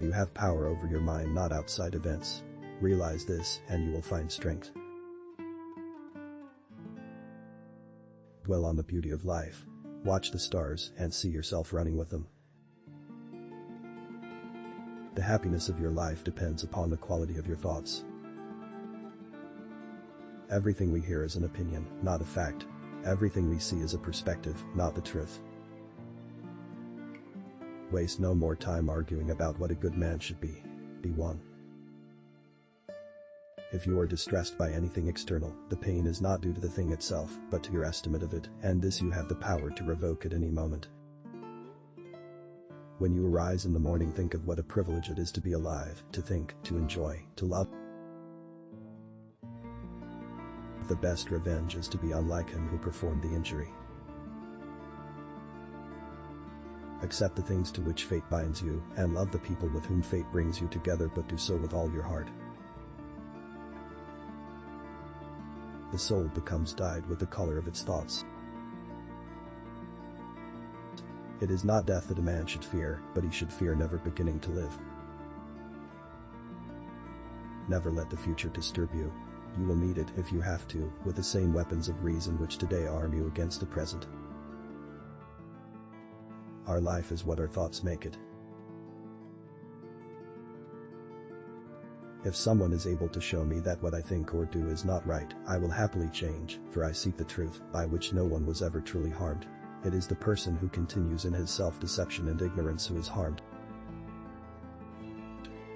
You have power over your mind, not outside events. Realize this, and you will find strength. Dwell on the beauty of life. Watch the stars and see yourself running with them. The happiness of your life depends upon the quality of your thoughts. Everything we hear is an opinion, not a fact. Everything we see is a perspective, not the truth. Waste no more time arguing about what a good man should be. Be one. If you are distressed by anything external, the pain is not due to the thing itself, but to your estimate of it, and this you have the power to revoke at any moment. When you arise in the morning, think of what a privilege it is to be alive, to think, to enjoy, to love. The best revenge is to be unlike him who performed the injury. Accept the things to which fate binds you, and love the people with whom fate brings you together, but do so with all your heart. The soul becomes dyed with the color of its thoughts. It is not death that a man should fear, but he should fear never beginning to live. Never let the future disturb you. You will meet it, if you have to, with the same weapons of reason which today arm you against the present. Our life is what our thoughts make it. If someone is able to show me that what I think or do is not right, I will happily change, for I seek the truth, by which no one was ever truly harmed. It is the person who continues in his self-deception and ignorance who is harmed.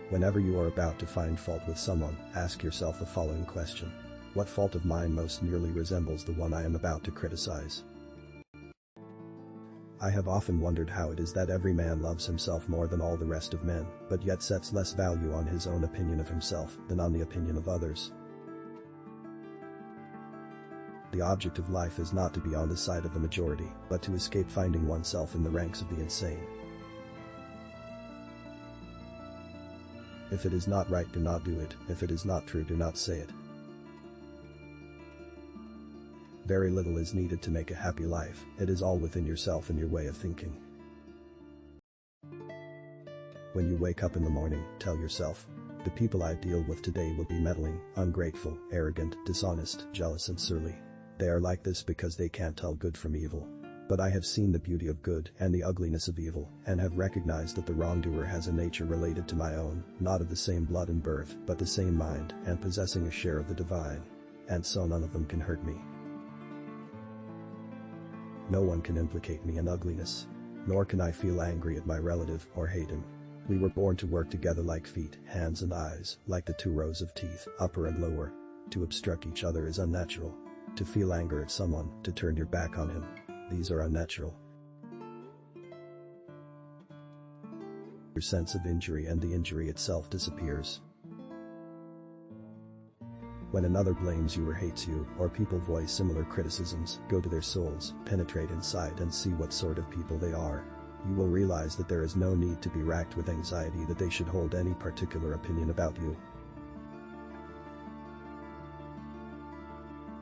Whenever you are about to find fault with someone, ask yourself the following question: what fault of mine most nearly resembles the one I am about to criticize? I have often wondered how it is that every man loves himself more than all the rest of men, but yet sets less value on his own opinion of himself than on the opinion of others. The object of life is not to be on the side of the majority, but to escape finding oneself in the ranks of the insane. If it is not right, do not do it. If it is not true, do not say it. Very little is needed to make a happy life. It is all within yourself and your way of thinking. When you wake up in the morning, tell yourself, the people I deal with today will be meddling, ungrateful, arrogant, dishonest, jealous and surly. They are like this because they can't tell good from evil. But I have seen the beauty of good and the ugliness of evil, and have recognized that the wrongdoer has a nature related to my own, not of the same blood and birth, but the same mind, and possessing a share of the divine. And so none of them can hurt me. No one can implicate me in ugliness. Nor can I feel angry at my relative or hate him. We were born to work together like feet, hands and eyes, like the two rows of teeth, upper and lower. To obstruct each other is unnatural. To feel anger at someone, to turn your back on him, these are unnatural. Your sense of injury and the injury itself disappears. When another blames you or hates you, or people voice similar criticisms, go to their souls, penetrate inside and see what sort of people they are. You will realize that there is no need to be racked with anxiety that they should hold any particular opinion about you.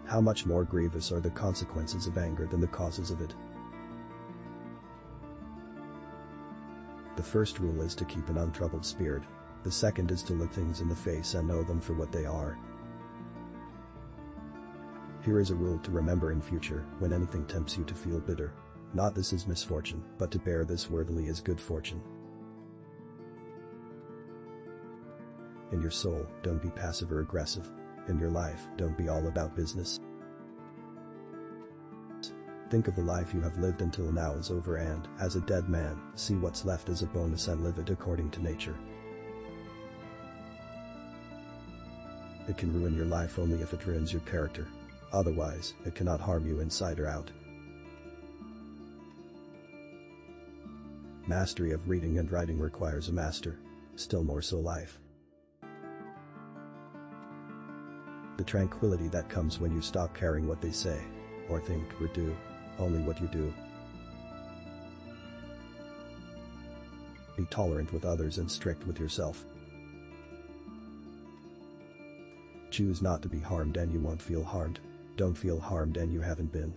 How much more grievous are the consequences of anger than the causes of it? The first rule is to keep an untroubled spirit. The second is to look things in the face and know them for what they are. Here is a rule to remember in future: when anything tempts you to feel bitter, not this is misfortune, but to bear this worthily as good fortune. In your soul, don't be passive or aggressive. In your life, don't be all about business. Think of the life you have lived until now as over, and, as a dead man, see what's left as a bonus and live it according to nature. It can ruin your life only if it ruins your character. Otherwise, it cannot harm you inside or out. Mastery of reading and writing requires a master. Still more so life. The tranquility that comes when you stop caring what they say, or think, or do, only what you do. Be tolerant with others and strict with yourself. Choose not to be harmed and you won't feel harmed. Don't feel harmed and you haven't been.